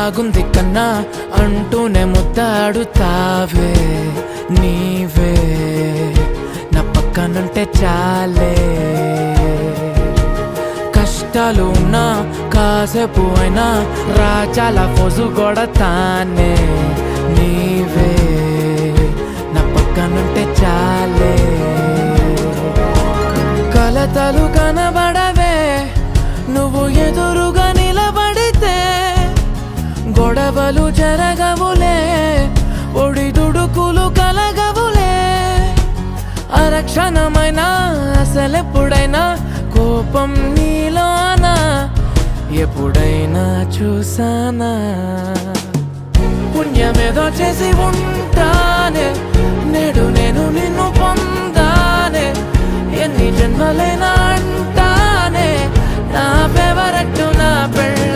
బాగుంది కన్నా అంటూనే ముద్దాడుతావే నీవే నా పక్కనుంటే చాలే కష్టాలు ఉన్నా కాసేపు అయినా రాజాల ఫోజు కొడతానే నీవే నా పక్కనుంటే చాలే కలతలు కనబడవే నువ్వు ఎదురుగా నిలబడితే గొడవలు జరగవులే ఒడిదుడుకులు కలగవులే అరక్షణమైనా అసలెప్పుడైనా కోపం నీలోనా ఎప్పుడైనా చూసానా పుణ్యమేదో చేసి ఉంటానే నేడు నేను నిన్ను పొందానే ఎన్ని జన్మలైనా అంటానే నా ఫేవరెట్ నా పెళ్ళి